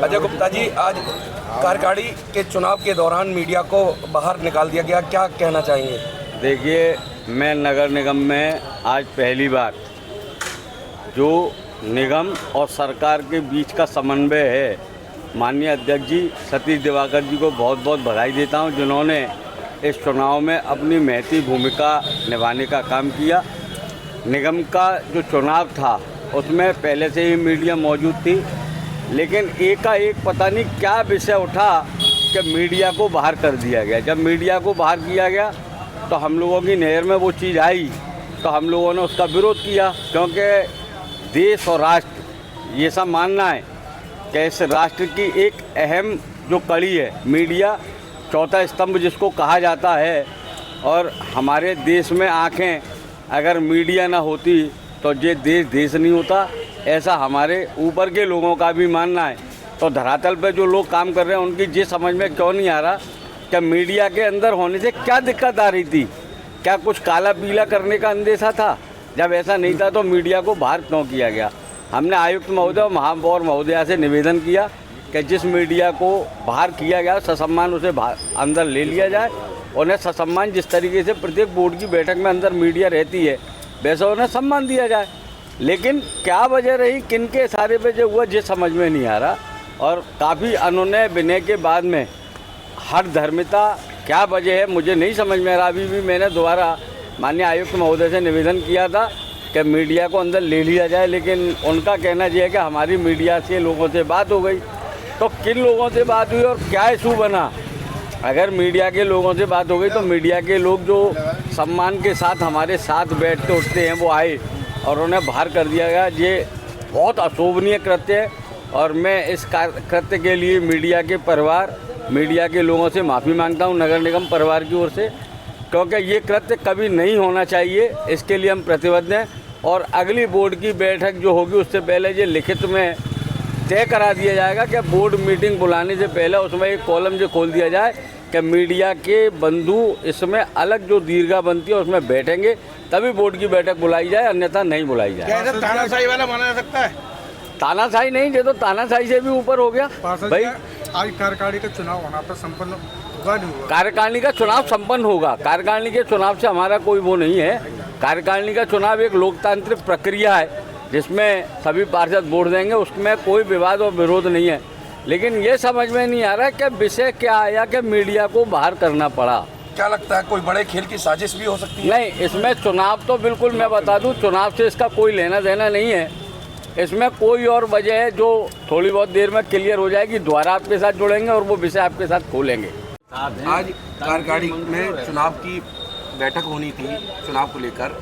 अजय गुप्ता जी, आज कार्यकारिणी के चुनाव के दौरान मीडिया को बाहर निकाल दिया गया, क्या कहना चाहेंगे? देखिए, मैं नगर निगम में आज पहली बार जो निगम और सरकार के बीच का समन्वय है, माननीय अध्यक्ष जी सतीश दिवाकर जी को बहुत बहुत बधाई देता हूं, जिन्होंने इस चुनाव में अपनी महती भूमिका निभाने का काम किया। निगम का जो चुनाव था उसमें पहले से ही मीडिया मौजूद थी, लेकिन एकाएक पता नहीं क्या विषय उठा कि मीडिया को बाहर कर दिया गया। जब मीडिया को बाहर किया गया तो हम लोगों की नज़र में वो चीज़ आई तो हम लोगों ने उसका विरोध किया, क्योंकि देश और राष्ट्र ये सब मानना है कि इस राष्ट्र की एक अहम जो कड़ी है मीडिया, चौथा स्तंभ जिसको कहा जाता है, और हमारे देश में आंखें अगर मीडिया ना होती तो ये देश नहीं होता, ऐसा हमारे ऊपर के लोगों का भी मानना है। तो धरातल पे जो लोग काम कर रहे हैं उनकी ये समझ में क्यों नहीं आ रहा कि मीडिया के अंदर होने से क्या दिक्कत आ रही थी, क्या कुछ काला पीला करने का अंदेशा था? जब ऐसा नहीं था तो मीडिया को बाहर क्यों किया गया? हमने आयुक्त महोदय और महापौर महोदया से निवेदन किया कि जिस मीडिया को बाहर किया गया ससम्मान उसे अंदर ले लिया जाए। उन्हें ससम्मान जिस तरीके से प्रत्येक बोर्ड की बैठक में अंदर मीडिया रहती है वैसा उन्हें सम्मान दिया जाए। लेकिन क्या वजह रही, किनके इशारे पे जो हुआ ये समझ में नहीं आ रहा, और काफ़ी अनुनय विनय के बाद में हर धर्मिता क्या वजह है मुझे नहीं समझ में आ रहा। अभी भी मैंने दोबारा माननीय आयुक्त महोदय से निवेदन किया था कि मीडिया को अंदर ले लिया जाए, लेकिन उनका कहना यह है कि हमारी मीडिया से लोगों से बात हो गई। तो किन लोगों से बात हुई और क्या इशू बना? अगर मीडिया के लोगों से बात हो गई तो मीडिया के लोग जो सम्मान के साथ हमारे साथ बैठते उठते हैं वो आए और उन्हें बाहर कर दिया गया। ये बहुत अशोभनीय कृत्य है और मैं इस कृत्य के लिए मीडिया के परिवार, मीडिया के लोगों से माफ़ी मांगता हूं, नगर निगम परिवार की ओर से, क्योंकि ये कृत्य कभी नहीं होना चाहिए। इसके लिए हम प्रतिबद्ध हैं और अगली बोर्ड की बैठक जो होगी उससे पहले ये लिखित में तय करा दिया जाएगा कि बोर्ड मीटिंग बुलाने से पहले उसमें एक कॉलम जो खोल दिया जाए कि मीडिया के बंधु इसमें अलग जो दीर्घा बनती है उसमें बैठेंगे, तभी बोर्ड की बैठक बुलाई जाए, अन्यथा नहीं बुलाई जाए। तानाशाही वाला माना जा सकता है? तानाशाही नहीं, ये तो तानाशाही से भी ऊपर हो गया भाई। आज कार्यकारिणी का चुनाव होना पर संपन्न हुआ नहीं हुआ? कार्यकारिणी का चुनाव संपन्न होगा। कार्यकारिणी के चुनाव से हमारा कोई वो नहीं है। कार्यकारिणी का चुनाव एक लोकतांत्रिक प्रक्रिया है जिसमें सभी पार्षद वोट देंगे, उसमें कोई विवाद और विरोध नहीं है। लेकिन ये समझ में नहीं आ रहा कि विषय क्या आया कि मीडिया को बाहर करना पड़ा। क्या लगता है कोई बड़े खेल की साजिश भी हो सकती है? नहीं, इसमें चुनाव तो बिल्कुल मैं बता दूं, चुनाव से इसका कोई लेना देना नहीं है। इसमें कोई और वजह है जो थोड़ी बहुत देर में क्लियर हो जाएगी, दोबारा आपके साथ जुड़ेंगे और वो विषय आपके साथ खोलेंगे। आज कार्यकारिणी में चुनाव की बैठक होनी थी, चुनाव को लेकर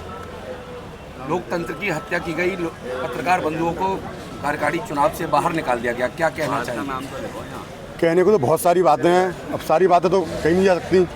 लोकतंत्र की हत्या की गई, पत्रकार बंधुओं को कार्यकारिणी चुनाव से बाहर निकाल दिया गया, क्या कहना चाहिए? कहने को तो बहुत सारी बातें हैं, अब सारी बातें तो कही नहीं जा सकती,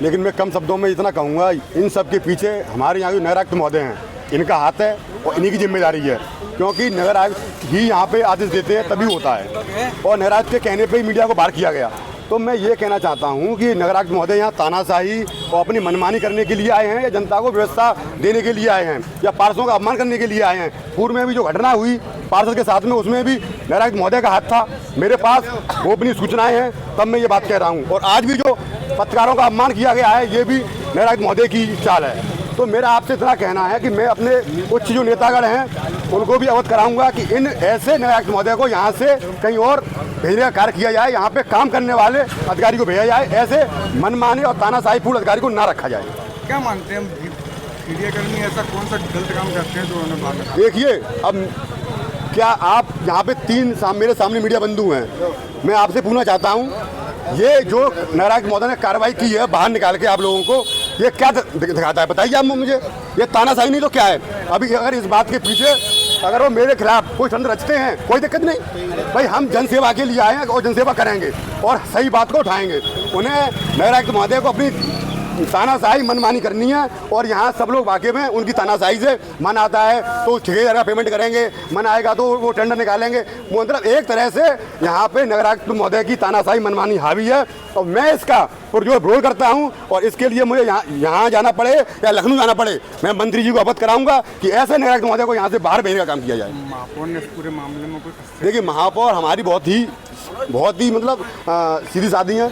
लेकिन मैं कम शब्दों में इतना कहूँगा, इन सब के पीछे हमारे यहाँ जो नगर आयुक्त महोदय हैं इनका हाथ है और इन्हीं की जिम्मेदारी है, क्योंकि नगर आयुक्त ही यहाँ पे आदेश देते हैं तभी होता है, और नगर आयुक्त के कहने पे ही मीडिया को बाहर किया गया। तो मैं ये कहना चाहता हूँ कि नगर आयुक्त महोदय यहाँ तानाशाही और अपनी मनमानी करने के लिए आए हैं या जनता को व्यवस्था देने के लिए आए हैं या पार्षदों का अपमान करने के लिए आए हैं? पूर्व में भी जो घटना हुई पार्षद के साथ में उसमें भी नगर आयुक्त महोदय का हाथ था। मेरे पास गोपनीय सूचनाएं हैं तब मैं ये बात कह रहा हूँ, और आज भी जो पत्रकारों का अपमान किया गया है ये भी नगर आयुक्त महोदय की चाल है। तो मेरा आपसे इतना कहना है कि मैं अपने उच्च जो नेतागण हैं उनको भी अवगत कराऊंगा कि इन ऐसे नगर आयुक्त महोदय को यहाँ से कहीं और भेजने का कार्य किया जाए, यहाँ पे काम करने वाले अधिकारी को भेजा जाए, ऐसे मनमाने और तानाशाही पूर्ण अधिकारी को ना रखा जाए। क्या मानते हैं मीडिया कर्मी ऐसा कौन सा गलत काम करते हैं जो उन्होंने बाहर रखा? देखिए, अब क्या आप यहाँ पे मेरे सामने मीडिया बंधु हैं, मैं आपसे पूछना चाहता हूँ ये जो नगर आयुक्त महोदय ने कार्रवाई की है बाहर निकाल के आप लोगों को, ये क्या दिखाता है बताइए आप मुझे? ये तानाशाही नहीं तो क्या है? अभी अगर इस बात के पीछे अगर वो मेरे खिलाफ कोई षड्यंत्र रचते हैं कोई दिक्कत नहीं भाई, हम जनसेवा के लिए आए हैं और जनसेवा करेंगे और सही बात को उठाएंगे। उन्हें नगर आयुक्त महोदय को अपनी तानाशाही मनमानी करनी है और यहाँ सब लोग वाकिफ हैं उनकी तानाशाही से। मन आता है तो ठेकेदार का पेमेंट करेंगे, मन आएगा तो वो टेंडर निकालेंगे। मतलब एक तरह से यहाँ पे नगरायुक्त महोदय की तानाशाही मनमानी हावी है और मैं इसका पुरजोर विरोध करता हूँ। और इसके लिए मुझे यहाँ जाना पड़े या लखनऊ जाना पड़े, मैं मंत्री जी को अवगत कराऊंगा कि ऐसे नगरायुक्त महोदय को यहाँ से बाहर भेजने का काम किया जाए। महापौर ने इस पूरे मामले में कोई देखिए, महापौर हमारी बहुत ही मतलब सीधी सादी हैं।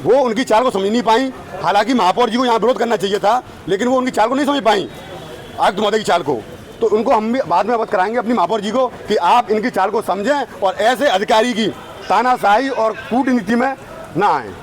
वो उनकी चाल को समझ नहीं पाई। हालांकि महापौर जी को यहाँ विरोध करना चाहिए था, लेकिन वो उनकी चाल को नहीं समझ पाई, आयुक्त महोदय की चाल को। तो उनको हम भी बाद में अवगत कराएंगे अपनी महापौर जी को कि आप इनकी चाल को समझें और ऐसे अधिकारी की तानाशाही और कूटनीति में ना आएँ।